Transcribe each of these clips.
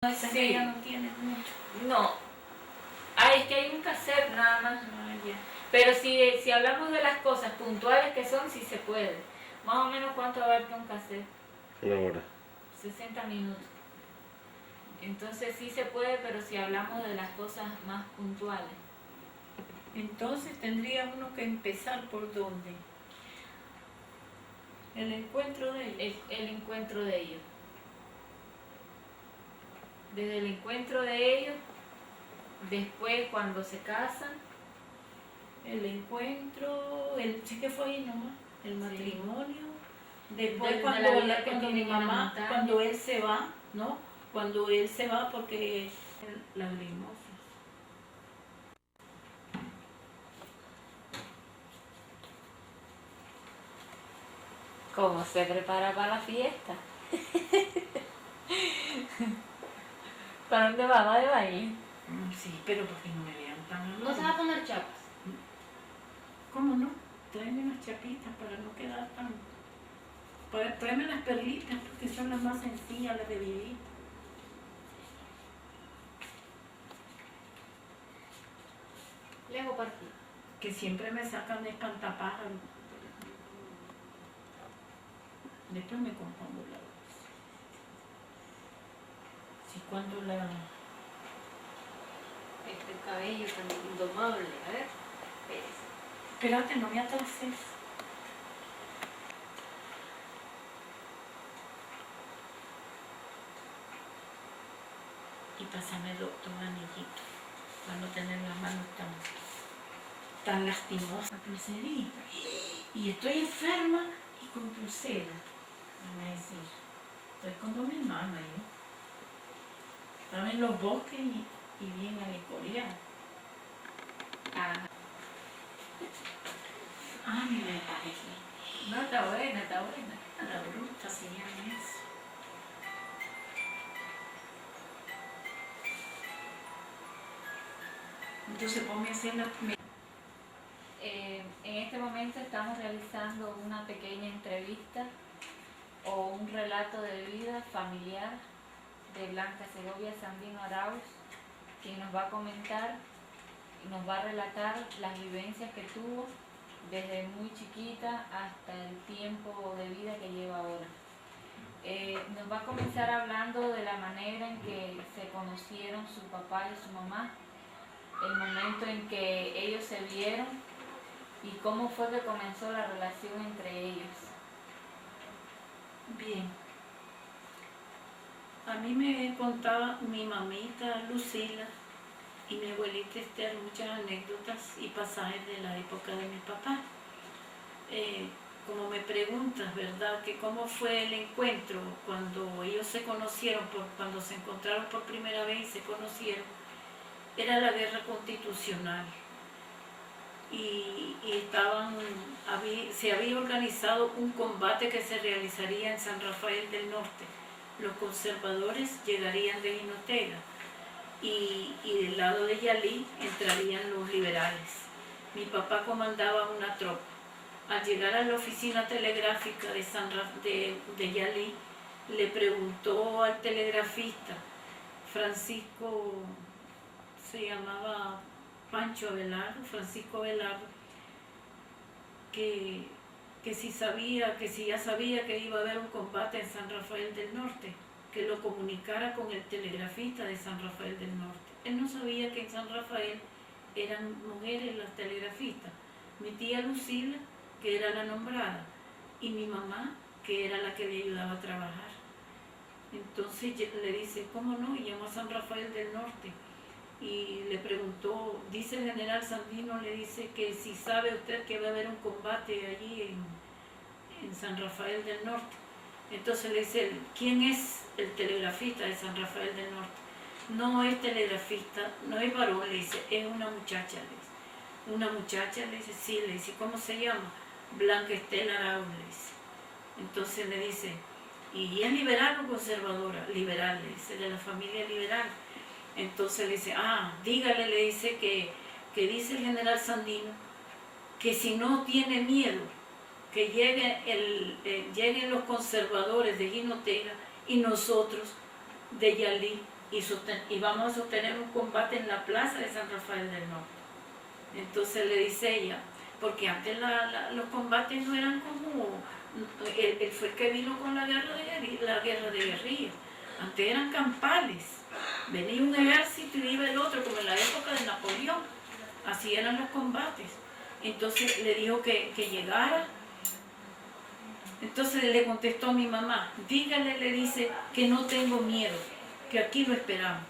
Sí. Ya no tiene mucho. No. Es que hay un cassette nada más. Ya. Pero si hablamos de las cosas puntuales que son, sí se puede. Más o menos, ¿cuánto abarca un cassette? Una hora. 60 minutos. Entonces sí se puede, pero si hablamos de las cosas más puntuales. Entonces tendría uno que empezar por dónde. El encuentro de ellos. El encuentro de ellos. Desde el encuentro de ellos, después cuando se casan. El encuentro, sí que fue ahí nomás, el matrimonio. Después De cuando, la vida que cuando mi tienen en la mamá, montaña. cuando él se va, ¿no? Cuando él se va porque lagrimosos. ¿Cómo se prepara para la fiesta? ¿Para dónde va? ¿Va de baile? Sí, pero porque no me vean tan... ¿No se va a poner chapas? ¿Cómo no? Tráeme unas chapitas para no quedar tan... Tráeme las perlitas porque son las más sencillas, las de vivir. Le hago partido. Que siempre me sacan de espantapájaros. Después me compongo la voz. Si cuando la... Este cabello tan indomable. A ver, espérese. Espérate, no me atrases. Y pásame doctor anillito, para no tener las manos tan lastimosas. Pulserita. Y estoy enferma y con pulsera. Van a decir, estoy con dos hermanas yo. Estaba en los bosques y bien alecoreada. Ah, me parece. No, está buena, está buena. La bruta se llama eso. Entonces ponme a hacer la... En este momento estamos realizando una pequeña entrevista o un relato de vida familiar de Blanca Segovia Sandino Arauz, quien nos va a comentar y nos va a relatar las vivencias que tuvo desde muy chiquita hasta el tiempo de vida que lleva ahora. Nos va a comenzar hablando de la manera en que se conocieron su papá y su mamá, el momento en que ellos se vieron y cómo fue que comenzó la relación entre ellos. Bien. A mí me contaba mi mamita Lucila y mi abuelita Esther muchas anécdotas y pasajes de la época de mi papá. Como me preguntas, ¿verdad? Que cómo fue el encuentro cuando ellos se conocieron, cuando se encontraron por primera vez y se conocieron, era la guerra constitucional. Y se había organizado un combate que se realizaría en San Rafael del Norte. Los conservadores llegarían de Jinotega y del lado de Yalí entrarían los liberales. Mi papá comandaba una tropa. Al llegar a la oficina telegráfica de Yalí, le preguntó al telegrafista, Francisco, se llamaba Pancho Abelardo, Francisco Abelardo, que si ya sabía que iba a haber un combate en San Rafael del Norte, que lo comunicara con el telegrafista de San Rafael del Norte. Él no sabía que en San Rafael eran mujeres las telegrafistas. Mi tía Lucila, que era la nombrada, y mi mamá, que era la que le ayudaba a trabajar. Entonces le dice, ¿cómo no? Y llamó a San Rafael del Norte y le preguntó, dice el general Sandino, le dice que si sabe usted que va a haber un combate allí en San Rafael del Norte. Entonces le dice, ¿quién es el telegrafista de San Rafael del Norte? No es telegrafista, no es varón, le dice, es una muchacha, le dice. Una muchacha, le dice, sí, le dice, ¿cómo se llama? Blanca Estela Arauz, le dice. Entonces le dice, ¿y es liberal o conservadora? Liberal, le dice, de la familia liberal. Entonces le dice, dígale, le dice que dice el general Sandino, que si no tiene miedo, que lleguen los conservadores de Jinotega y nosotros de Yalí y vamos a sostener un combate en la plaza de San Rafael del Norte. Entonces le dice ella, porque antes los combates no eran como, él fue el que vino con la guerra de guerrilla, antes eran campales, venía un ejército y iba el otro, como en la época de Napoleón, así eran los combates. Entonces le dijo que llegara. Entonces le contestó a mi mamá, dígale, le dice, que no tengo miedo, que aquí lo esperamos.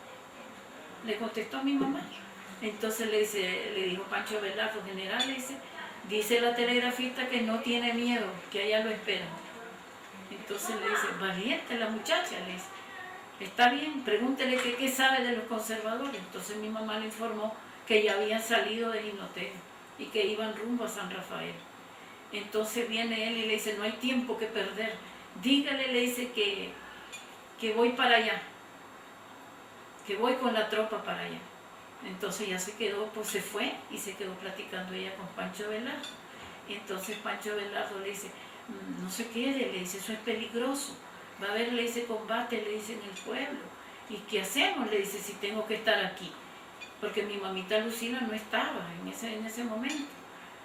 Le contestó a mi mamá. Entonces le dijo Pancho Velardo, general, le dice la telegrafista que no tiene miedo, que allá lo esperan. Entonces le dice, valiente la muchacha, le dice, está bien, pregúntele qué sabe de los conservadores. Entonces mi mamá le informó que ya habían salido de Jinotega y que iban rumbo a San Rafael. Entonces viene él y le dice, no hay tiempo que perder, dígale, le dice que voy para allá, que voy con la tropa para allá. Entonces ya se quedó, pues se fue y se quedó platicando ella con Pancho Velardo. Y entonces Pancho Velardo le dice, no se quede, le dice, eso es peligroso, va a haber, le dice, combate, le dice, en el pueblo. ¿Y qué hacemos? Le dice, si tengo que estar aquí, porque mi mamita Lucila no estaba en ese momento.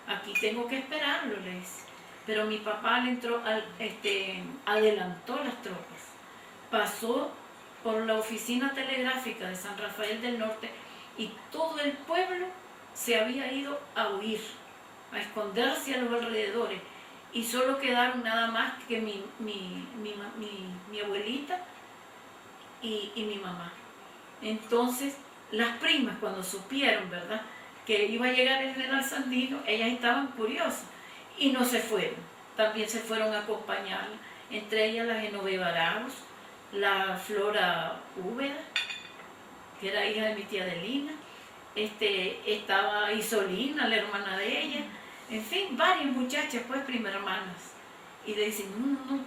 Aquí tengo que esperarlo, le dice. Pero mi papá le entró, adelantó las tropas, pasó por la oficina telegráfica de San Rafael del Norte y todo el pueblo se había ido a huir, a esconderse a los alrededores. Y solo quedaron nada más que mi abuelita y mi mamá. Entonces, las primas, cuando supieron, ¿verdad?, que iba a llegar el general Sandino, ellas estaban curiosas y no se fueron. También se fueron a acompañarla, entre ellas la Genoveva Arauz, la Flora Úbeda, que era hija de mi tía Adelina, estaba Isolina, la hermana de ella, en fin, varias muchachas, pues, prima hermanas. Y le dicen, no,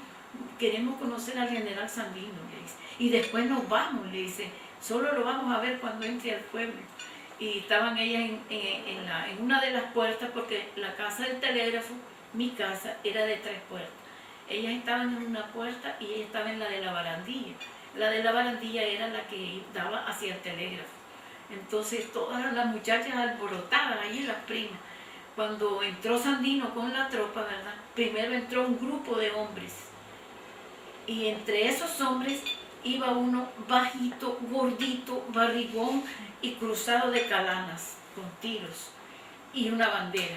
queremos conocer al general Sandino, le dice. Y después nos vamos, le dice, solo lo vamos a ver cuando entre al pueblo. Y estaban ellas en una de las puertas, porque la casa del telégrafo, mi casa, era de 3 puertas. Ellas estaban en una puerta y ella estaba en la de la barandilla. La de la barandilla era la que daba hacia el telégrafo. Entonces todas las muchachas alborotadas, allí las primas. Cuando entró Sandino con la tropa, ¿verdad?, primero entró un grupo de hombres. Y entre esos hombres iba uno bajito, gordito, barrigón y cruzado de calanas, con tiros, y una bandera.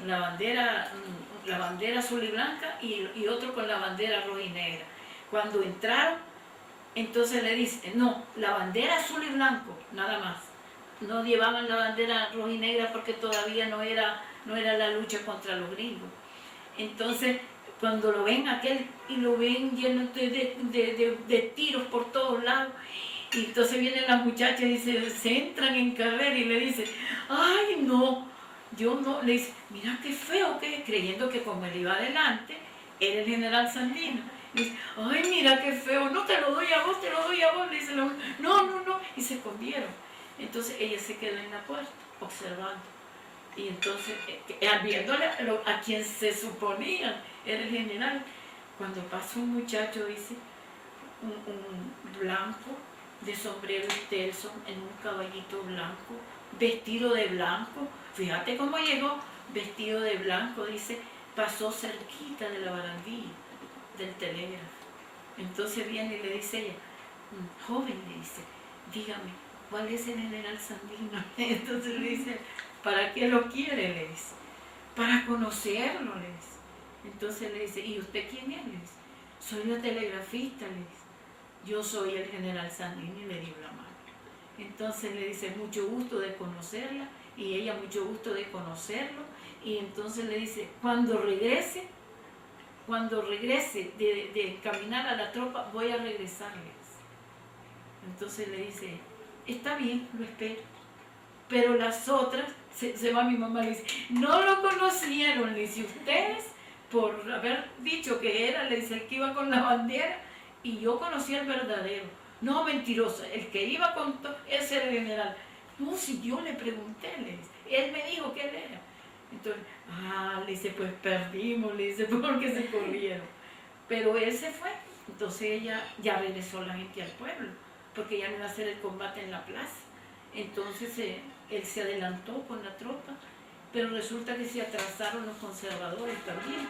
La bandera azul y blanca y otro con la bandera roja y negra. Cuando entraron, entonces le dice, no, la bandera azul y blanco, nada más. No llevaban la bandera roja y negra porque todavía no era la lucha contra los gringos. Entonces, cuando lo ven aquel y lo ven lleno de tiros por todos lados, y entonces vienen las muchachas y se entran en carrera y le dicen, ay no, yo no, le dice, mira qué feo que es, creyendo que como él iba adelante, era el general Sandino. Le dice, ay mira qué feo, no te lo doy a vos, te lo doy a vos, le dice, no, y se escondieron. Entonces ella se quedó en la puerta, observando. Y entonces, viéndole a quien se suponía era el general, cuando pasa un muchacho, dice, un blanco, de sombrero Stelson, en un caballito blanco, vestido de blanco, fíjate cómo llegó, vestido de blanco, dice, pasó cerquita de la barandilla del telégrafo. Entonces viene y le dice ella, joven, le dice, dígame, ¿cuál es el general Sandino? Entonces le dice, ¿para qué lo quiere? Le dice, para conocerlo, le dice. Entonces le dice, ¿y usted quién es? Le dice, soy la telegrafista, le dice, yo soy el general Sandino, y le dio la mano. Entonces le dice, mucho gusto de conocerla, y ella mucho gusto de conocerlo, y entonces le dice, cuando regrese de caminar a la tropa, voy a regresarles. Entonces le dice, está bien, lo espero. Pero las otras, se va mi mamá y le dice, no lo conocieron, le dice, ustedes, por haber dicho que era, le dice, el que iba con la bandera, y yo conocí al verdadero. No, mentirosa, el que iba con todo, ese era el general. No, si yo le pregunté, le dice, él me dijo que él era. Entonces, le dice, pues perdimos, le dice, porque se corrieron. Pero él se fue. Entonces ella ya regresó la gente al pueblo, porque ya no iba a ser el combate en la plaza. Entonces él se adelantó con la tropa, pero resulta que se atrasaron los conservadores también.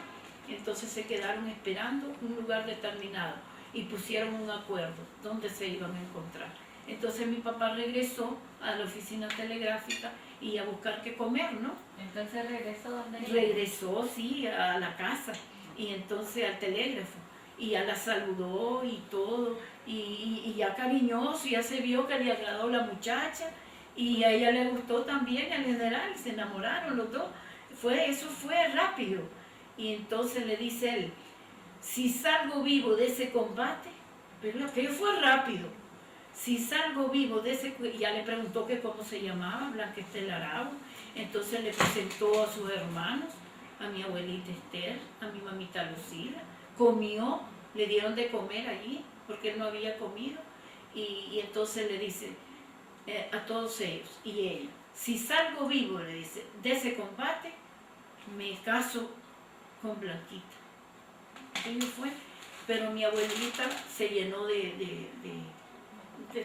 Entonces se quedaron esperando un lugar determinado y pusieron un acuerdo donde se iban a encontrar. Entonces mi papá regresó a la oficina telegráfica y a buscar qué comer, ¿no? Entonces regresó donde ella. Regresó, sí, a la casa y entonces al telégrafo y ya la saludó y todo y ya cariñoso, ya se vio que le agradó la muchacha y a ella le gustó también al general, se enamoraron los dos. Eso fue rápido. Y entonces le dice él, si salgo vivo de ese combate, pero aquello fue rápido, si salgo vivo de ese, ya le preguntó que cómo se llamaba, Blanca Estela Arauz. Entonces le presentó a sus hermanos, a mi abuelita Esther, a mi mamita Lucila, comió, le dieron de comer allí, porque él no había comido, y entonces le dice a todos ellos, y ella, si salgo vivo, le dice, de ese combate, me caso con Blanquita. Aquello fue, pero mi abuelita se llenó de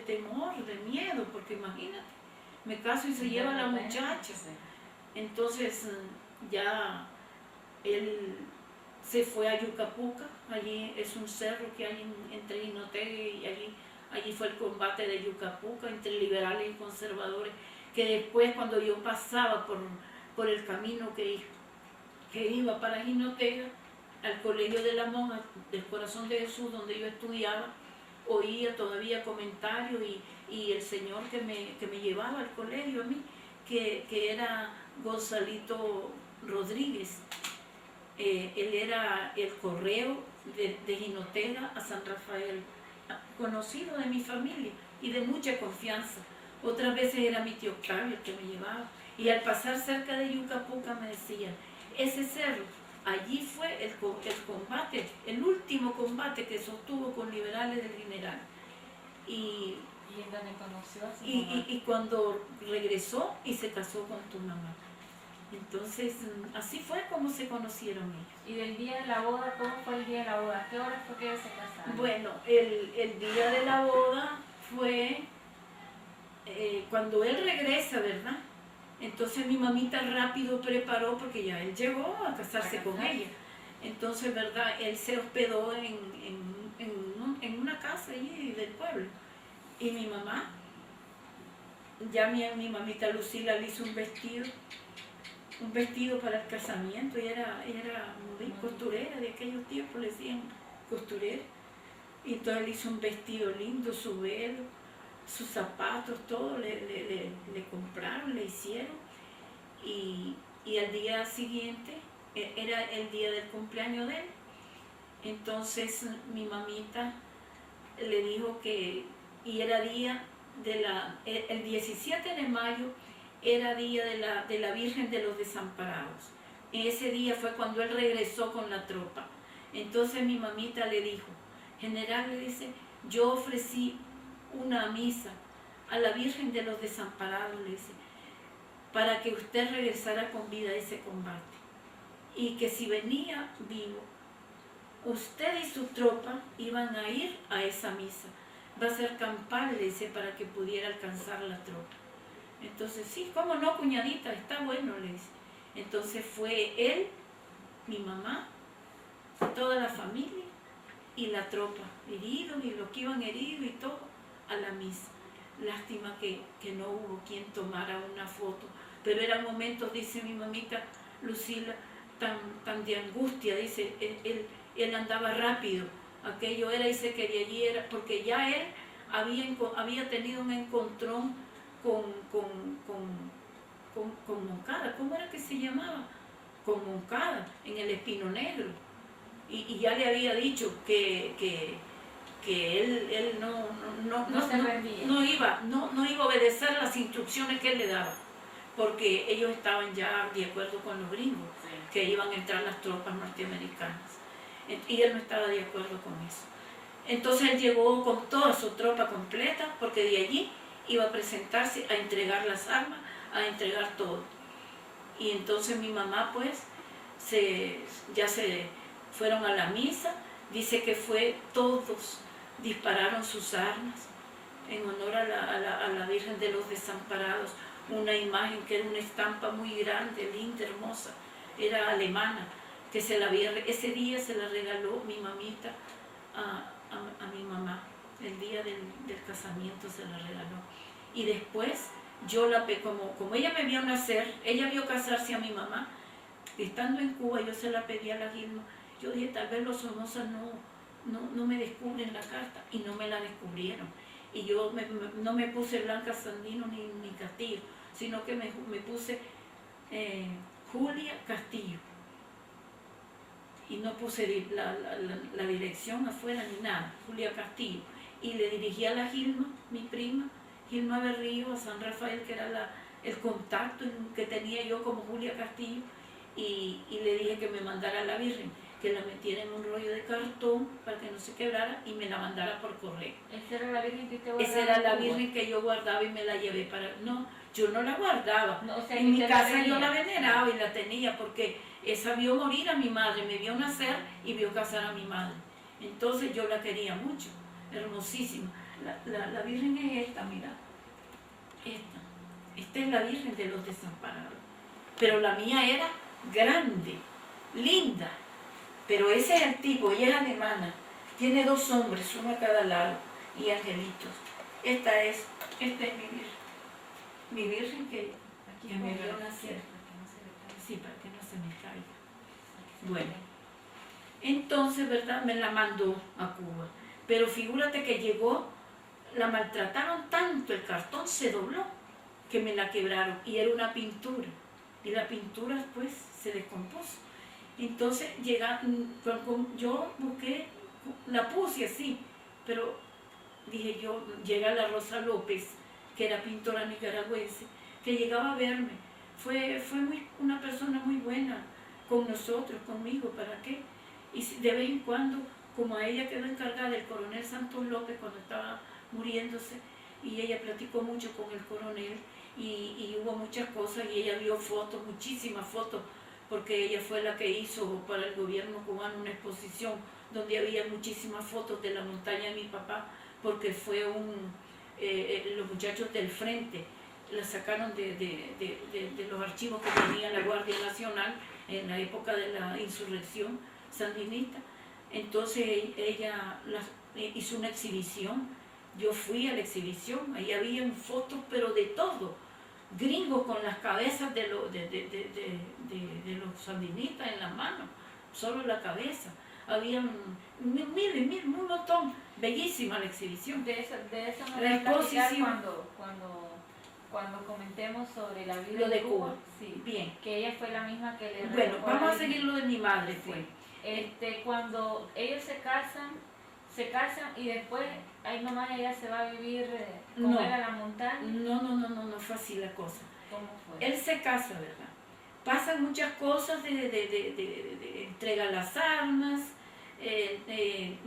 temor, de miedo, porque imagínate, me caso y se lleva a la muchacha. Entonces ya él se fue a Yucapuca, allí es un cerro que hay entre Jinotega y allí fue el combate de Yucapuca entre liberales y conservadores, que después cuando yo pasaba por el camino que iba para Jinotega, al colegio de la monja del Corazón de Jesús, donde yo estudiaba, oía todavía comentarios y el señor que me llevaba al colegio a mí, que era Gonzalito Rodríguez, él era el correo de Jinotega a San Rafael, conocido de mi familia y de mucha confianza. Otras veces era mi tío Octavio el que me llevaba, y al pasar cerca de Yucapuca me decía, ese cerro, allí fue el combate, el último combate que sostuvo con liberales del general. ¿Y en donde conoció a su mamá? Y cuando regresó y se casó con tu mamá. Entonces, así fue como se conocieron ellos. ¿Y del día de la boda, cómo fue el día de la boda? ¿A qué hora fue que ellos se casaron? Bueno, el día de la boda fue cuando él regresa, ¿verdad? Entonces mi mamita rápido preparó, porque ya él llegó a casarse con ella. Entonces, ¿verdad? Él se hospedó en una casa allí del pueblo. Y mi mamá, ya mi mamita Lucila le hizo un vestido para el casamiento. Y era muy costurera, de aquellos tiempos le decían costurera. Y entonces le hizo un vestido lindo, su velo, sus zapatos, todo le compraron, le hicieron. Y al día siguiente, era el día del cumpleaños de él. Entonces mi mamita le dijo que, y era día el 17 de mayo, era día de la Virgen de los Desamparados. Ese día fue cuando él regresó con la tropa. Entonces mi mamita le dijo, general, le dice, yo ofrecí una misa a la Virgen de los Desamparados, le dice, para que usted regresara con vida a ese combate. Y que si venía vivo, usted y su tropa iban a ir a esa misa. Va a ser campal, le dice, para que pudiera alcanzar la tropa. Entonces, sí, ¿cómo no, cuñadita? Está bueno, le dice. Entonces fue él, mi mamá, toda la familia y la tropa, heridos y los que iban heridos y todo, a la misa. Lástima que no hubo quien tomara una foto, pero eran momentos, dice mi mamita Lucila, tan de angustia, dice, él andaba rápido, aquello era y se quería allí, porque ya él había tenido un encontrón con Moncada. ¿Cómo era que se llamaba? Con Moncada, en el Espino Negro, y ya le había dicho que él no iba a obedecer las instrucciones que él le daba, porque ellos estaban ya de acuerdo con los gringos, que iban a entrar las tropas norteamericanas, y él no estaba de acuerdo con eso. Entonces él llegó con toda su tropa completa, porque de allí iba a presentarse a entregar las armas, a entregar todo. Y entonces mi mamá pues ya se fueron a la misa, dice que todos dispararon sus armas, en honor a la Virgen de los Desamparados, una imagen que era una estampa muy grande, linda, hermosa, era alemana, que ese día se la regaló mi mamita a mi mamá, el día del casamiento se la regaló. Y después yo como ella me vio nacer, ella vio casarse a mi mamá, estando en Cuba yo se la pedí a la Gilma, yo dije tal vez los Somoza no me descubren la carta, y no me la descubrieron. Y yo no me puse Blanca Sandino ni Castillo, sino que me puse Julia Castillo. Y no puse la dirección afuera ni nada, Julia Castillo. Y le dirigí a la Gilma, mi prima, Gilma Berrío, a San Rafael, que era el contacto que tenía yo como Julia Castillo, y le dije que me mandara a la Virgen, que la metiera en un rollo de cartón para que no se quebrara y me la mandara por correo. ¿Esa era la Virgen que usted guardaba? Esa era la Virgen que yo guardaba y me la llevé para... No, yo no la guardaba. No, o sea, en mi casa la yo la veneraba y la tenía porque esa vio morir a mi madre, me vio nacer y vio casar a mi madre. Entonces yo la quería mucho, hermosísima. La Virgen es esta, mira. Esta es la Virgen de los Desamparados. Pero la mía era grande, linda. Pero ese es el tipo, ella es alemana. Tiene 2 hombres, uno a cada lado, y angelitos. Esta es mi Virgen. Mi Virgen que me vio nacer. Sí, para que no se me caiga. Bueno, entonces, ¿verdad? Me la mandó a Cuba. Pero figúrate que llegó, la maltrataron tanto, el cartón se dobló, que me la quebraron. Y era una pintura. Y la pintura, pues, se descompuso. Entonces, yo busqué, la puse así, pero dije yo, llega la Rosa López, que era pintora nicaragüense, que llegaba a verme. Fue una persona muy buena con nosotros, conmigo, ¿para qué? Y de vez en cuando, como a ella quedó encargada del coronel Santos López cuando estaba muriéndose, y ella platicó mucho con el coronel, y hubo muchas cosas, y ella vio fotos, muchísimas fotos, porque ella fue la que hizo para el gobierno cubano una exposición donde había muchísimas fotos de la montaña de mi papá, porque fue los muchachos del frente, la sacaron de los archivos que tenía la Guardia Nacional en la época de la insurrección sandinista. Entonces ella hizo una exhibición, yo fui a la exhibición, ahí habían fotos pero de todo, gringos con las cabezas de los sandinistas en las manos, solo la cabeza. Habían un montón, bellísima la exhibición. De eso me La voy a platicar exposición. cuando comentemos sobre la vida Lo de Cuba. Sí, Bien. que ella fue la misma que le Bueno, relojó vamos a la seguir Virgen. lo de mi madre, pues. Cuando ellos se casan y después ahí nomás ella se va a vivir con No. él a la montaña. No fue así la cosa. ¿Cómo fue? Él se casa, ¿verdad? Pasan muchas cosas de entrega las armas,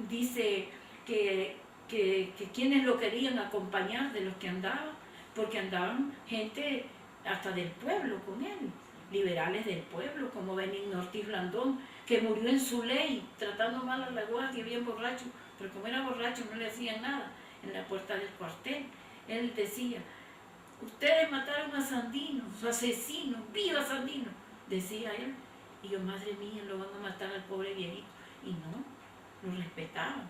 dice que quienes lo querían acompañar de los que andaban, porque andaban gente hasta del pueblo con él, liberales del pueblo, como Benigno Ortiz Blandón, que murió en su ley, tratando mal a la guardia, bien borracho, pero como era borracho no le hacían nada en la puerta del cuartel. Él decía: ustedes mataron a Sandino, su asesino, ¡viva Sandino!, decía él. Y yo, madre mía, lo van a matar al pobre viejito. Y no, lo respetaban.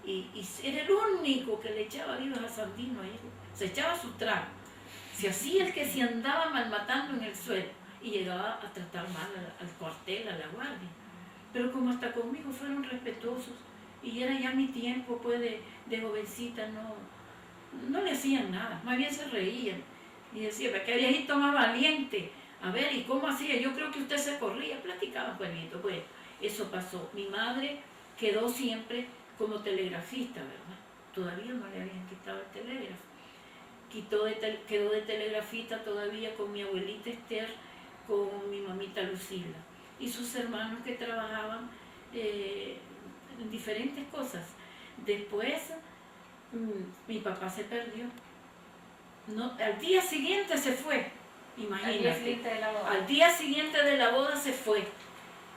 Y era el único que le echaba vivas a Sandino, a él. Se echaba su trago. Se hacía el que se andaba malmatando en el suelo y llegaba a tratar mal al cuartel, a la guardia. Pero como hasta conmigo fueron respetuosos, y era ya mi tiempo, pues, de jovencita, no le hacían nada, más bien se reían. Y decía: ¿pero qué viejito más valiente? A ver, ¿y cómo hacía? Yo creo que usted se corría, platicaban con el viejito. Bueno, eso pasó. Mi madre quedó siempre como telegrafista, ¿verdad? Todavía no le habían quitado el telégrafo. Quedó de telegrafista todavía con mi abuelita Esther, con mi mamita Lucila, y sus hermanos que trabajaban en diferentes cosas. Después, mi papá se perdió. Al día siguiente se fue, imagínate. Al día siguiente de la boda. Al día siguiente de la boda se fue.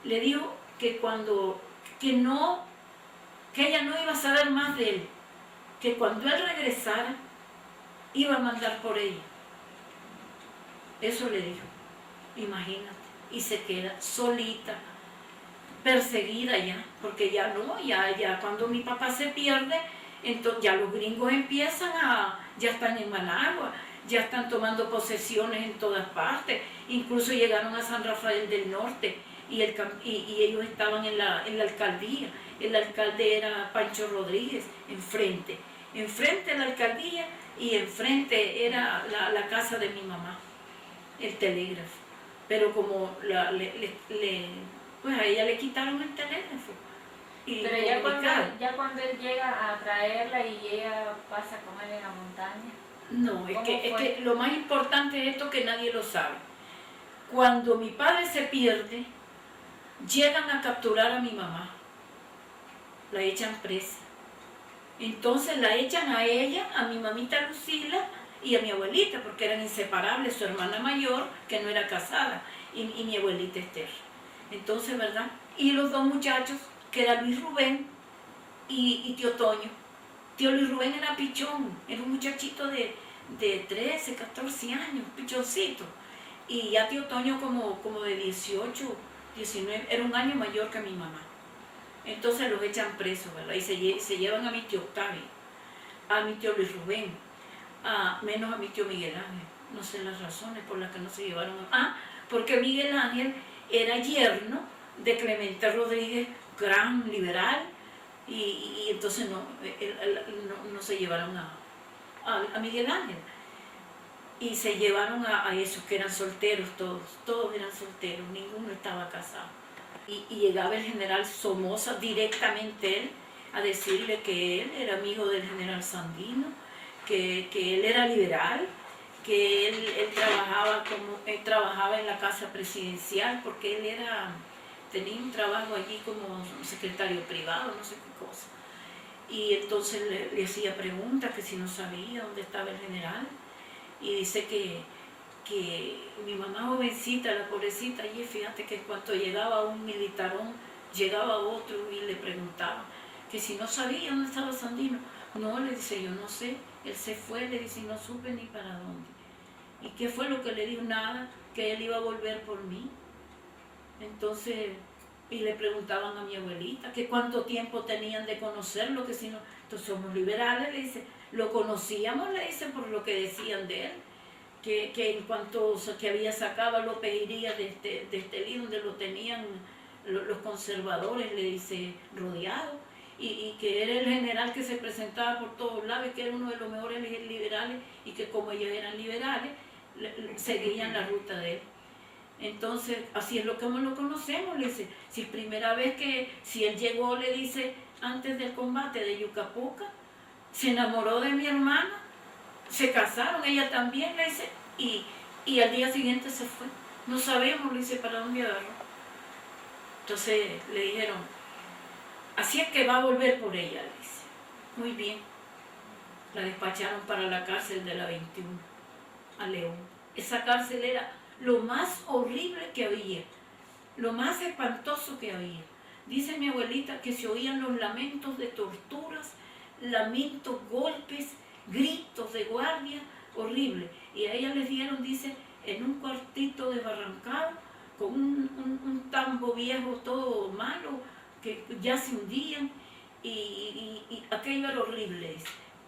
Le dijo que que ella no iba a saber más de él, que cuando él regresara iba a mandar por ella. Eso le dijo, imagínate. Y se queda solita, perseguida ya, porque ya no, ya cuando mi papá se pierde, entonces ya los gringos empiezan ya están en Managua, ya están tomando posesiones en todas partes, incluso llegaron a San Rafael del Norte y ellos estaban en la alcaldía. El alcalde era Pancho Rodríguez, enfrente de la alcaldía, y enfrente era la casa de mi mamá, el telégrafo. Pero como pues a ella le quitaron el telégrafo. Pero ya cuando él llega a traerla y ella pasa con él en la montaña. No, es que lo más importante es esto que nadie lo sabe. Cuando mi padre se pierde, llegan a capturar a mi mamá. La echan presa. Entonces la echan a ella, a mi mamita Lucila y a mi abuelita, porque eran inseparables, su hermana mayor, que no era casada, y mi abuelita Esther. Entonces, ¿verdad? Y los dos muchachos, que era Luis Rubén y tío Toño. Tío Luis Rubén era pichón, era un muchachito de 13, 14 años, pichoncito. Y ya tío Toño como de 18, 19, era un año mayor que mi mamá. Entonces los echan presos, ¿verdad? Y se llevan a mi tío Octavio, a mi tío Luis Rubén, menos a mi tío Miguel Ángel. No sé las razones por las que no se llevaron porque Miguel Ángel era yerno de Clemente Rodríguez, gran liberal, y entonces no se llevaron a Miguel Ángel. Y se llevaron a esos que eran solteros, todos eran solteros, ninguno estaba casado. Y llegaba el general Somoza, directamente él, a decirle que él era amigo del general Sandino, que él era liberal, que él trabajaba en la casa presidencial, porque él tenía un trabajo allí como secretario privado, no sé qué cosa. Y entonces le hacía preguntas, que si no sabía dónde estaba el general, y dice que mi mamá jovencita, la pobrecita, allí, fíjate que cuando llegaba un militarón, llegaba otro y le preguntaba que si no sabía dónde estaba Sandino. No, le dice, yo no sé, él se fue, le dice, y no supe ni para dónde. ¿Y qué fue lo que le dijo? Nada, que él iba a volver por mí. Entonces, y le preguntaban a mi abuelita que cuánto tiempo tenían de conocerlo, que si no, entonces somos liberales, le dice, lo conocíamos, le dice, por lo que decían de él, que en cuanto que había sacado a López Iría de este lío donde lo tenían los conservadores, le dice, rodeado, y que era el general que se presentaba por todos lados y que era uno de los mejores liberales, y que como ellos eran liberales, seguían la ruta de él. Entonces, así es lo que lo conocemos, le dice, si es primera vez si él llegó, le dice, antes del combate de Yucapuca, se enamoró de mi hermana, se casaron, ella también, le dice, y al día siguiente se fue. No sabemos, le dice, para dónde agarró. Entonces le dijeron, así es que va a volver por ella, le dice. Muy bien. La despacharon para la cárcel de la 21, a León. Esa cárcel era lo más horrible que había, lo más espantoso que había. Dice mi abuelita que se oían los lamentos de torturas, lamentos, golpes, gritos de guardia, horrible. Y a ella les dieron, dice, en un cuartito de barrancado, con un tambo viejo todo malo, que ya se hundían, y aquello era horrible.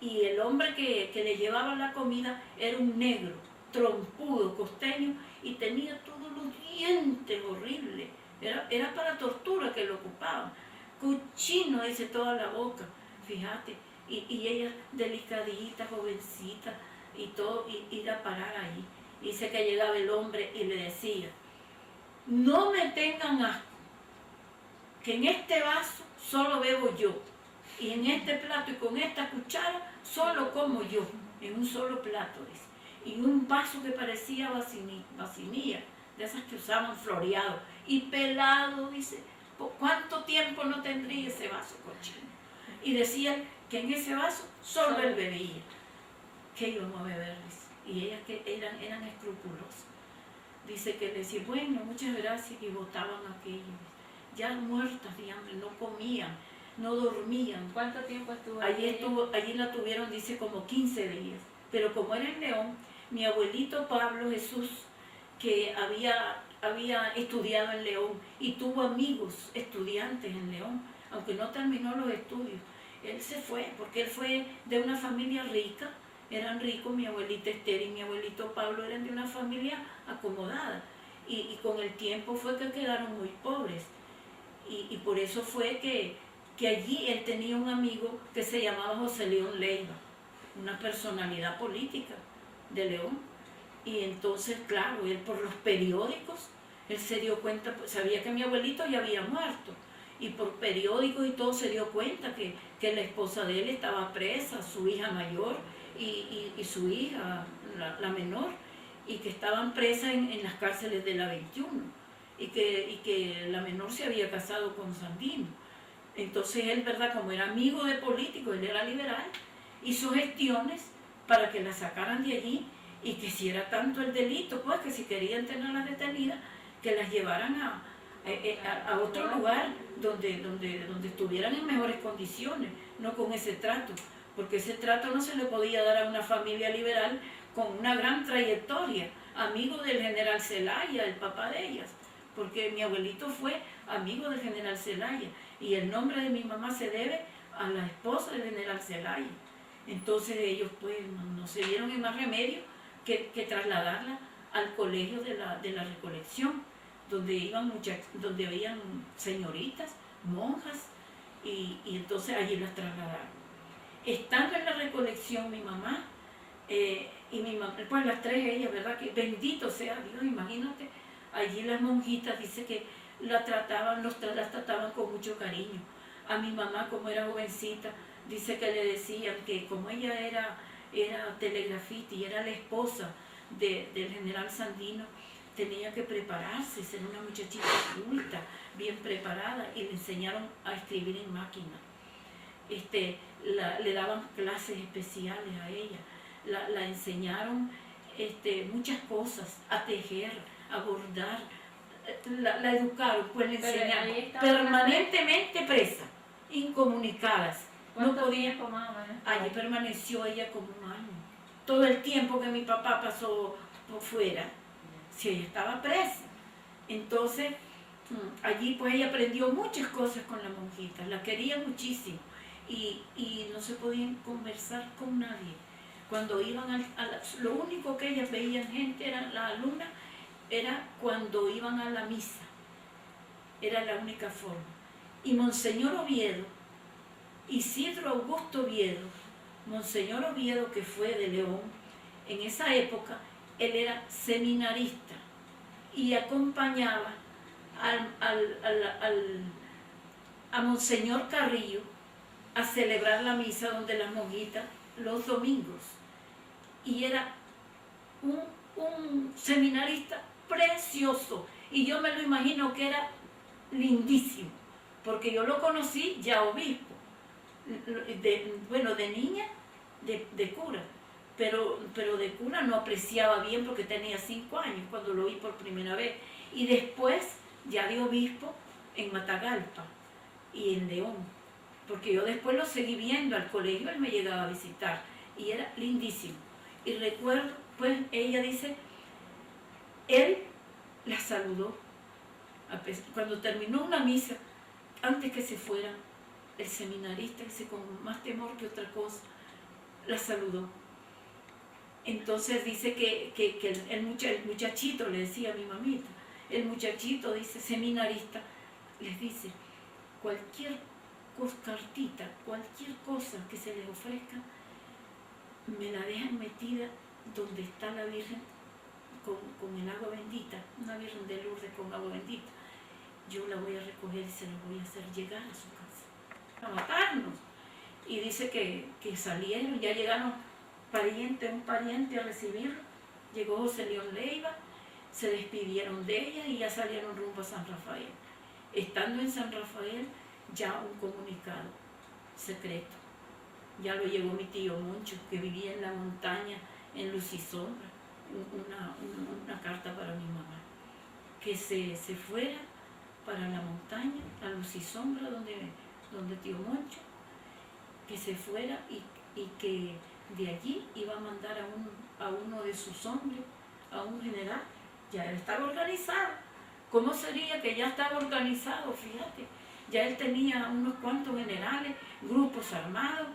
Y el hombre que le llevaba la comida era un negro, trompudo, costeño, y tenía todos los dientes horribles. Era para tortura que lo ocupaban. Cochino, dice, toda la boca, fíjate. Y ella delicadita, jovencita, y todo, y ir a parar ahí. Dice que llegaba el hombre y le decía, no me tengan asco, que en este vaso solo bebo yo, y en este plato y con esta cuchara solo como yo, en un solo plato, dice. Y un vaso que parecía vacinilla, de esas que usaban floreado, y pelado, dice, ¿por cuánto tiempo no tendría ese vaso, cochino? Y decían que en ese vaso solo él bebía. ¿Qué íbamos a beber? Dice. Y ellas que eran escrupulosas. Dice que le decía, bueno, muchas gracias, y botaban aquello. Ya muertas de hambre, no comían, no dormían. ¿Cuánto tiempo estuvo allí la tuvieron, dice, como 15 días, pero como era en León, mi abuelito Pablo Jesús, que había estudiado en León y tuvo amigos estudiantes en León, aunque no terminó los estudios, él se fue, porque él fue de una familia rica, eran ricos, mi abuelita Esther y mi abuelito Pablo eran de una familia acomodada, y con el tiempo fue que quedaron muy pobres, y por eso fue que allí él tenía un amigo que se llamaba José León Leiva, una personalidad política de León. Y entonces, claro, él por los periódicos, él se dio cuenta, sabía que mi abuelito ya había muerto, y por periódicos y todo se dio cuenta que la esposa de él estaba presa, su hija mayor y su hija, la menor, y que estaban presas en las cárceles de la 21, y que la menor se había casado con Sandino. Entonces él, ¿verdad?, como era amigo de políticos, él era liberal, hizo gestiones para que la sacaran de allí, y que si era tanto el delito, pues que si querían tenerlas detenidas, que las llevaran a otro lugar donde estuvieran en mejores condiciones, no con ese trato, porque ese trato no se le podía dar a una familia liberal con una gran trayectoria, amigo del general Zelaya, el papá de ellas, porque mi abuelito fue amigo del general Zelaya, y el nombre de mi mamá se debe a la esposa del general Zelaya. Entonces ellos pues no se vieron en más remedio que trasladarla al colegio de la Recolección, donde habían señoritas, monjas, y entonces allí las trasladaron. Estando en la Recolección mi mamá, y mi mamá, pues las tres ellas, ¿verdad? Que bendito sea Dios, imagínate, allí las monjitas, dice que las trataban con mucho cariño. A mi mamá, como era jovencita, dice que le decían que como ella era telegrafista y era la esposa del general Sandino, tenía que prepararse, ser una muchachita adulta, bien preparada, y le enseñaron a escribir en máquina. Le daban clases especiales a ella, la enseñaron muchas cosas, a tejer, a bordar, la educaron, pues le enseñaron, permanentemente presa, incomunicadas. No podía, allí permaneció ella como un año. Todo el tiempo que mi papá pasó por fuera, si ella estaba presa. Entonces, allí pues ella aprendió muchas cosas con la monjita, la quería muchísimo, y no se podían conversar con nadie. Cuando iban lo único que ellas veían gente, eran las alumnas, era cuando iban a la misa, era la única forma. Y Monseñor Oviedo, Isidro Augusto Oviedo, Monseñor Oviedo, que fue de León, en esa época él era seminarista y acompañaba a Monseñor Carrillo a celebrar la misa donde las monjitas los domingos, y era un seminarista precioso, y yo me lo imagino que era lindísimo, porque yo lo conocí ya obispo, de niña, de cura, pero de cura no apreciaba bien porque tenía 5 años cuando lo vi por primera vez, y después ya de obispo en Matagalpa y en León, porque yo después lo seguí viendo al colegio, él me llegaba a visitar y era lindísimo. Y recuerdo, pues ella dice, él la saludó cuando terminó una misa, antes que se fuera, el seminarista, ese con más temor que otra cosa, la saludó. Entonces dice que el muchachito, le decía a mi mamita, el muchachito, dice, seminarista, les dice, cualquier cartita, cualquier cosa que se les ofrezca, me la dejan metida donde está la Virgen con el agua bendita, una Virgen de Lourdes con agua bendita. Yo la voy a recoger y se la voy a hacer llegar a su casa, a matarnos. Y dice que salieron, ya llegaron un pariente a recibirlo, llegó José León Leiva, se despidieron de ella y ya salieron rumbo a San Rafael. Estando en San Rafael, ya un comunicado secreto, ya lo llevó mi tío Moncho, que vivía en la montaña, en luz y sombra, una carta para mi mamá, que se fuera para la montaña, a luz y sombra, donde tío Moncho, que se fuera y que de allí iba a mandar a uno de sus hombres, a un general. Ya él estaba organizado. ¿Cómo sería que ya estaba organizado? Fíjate, ya él tenía unos cuantos generales, grupos armados,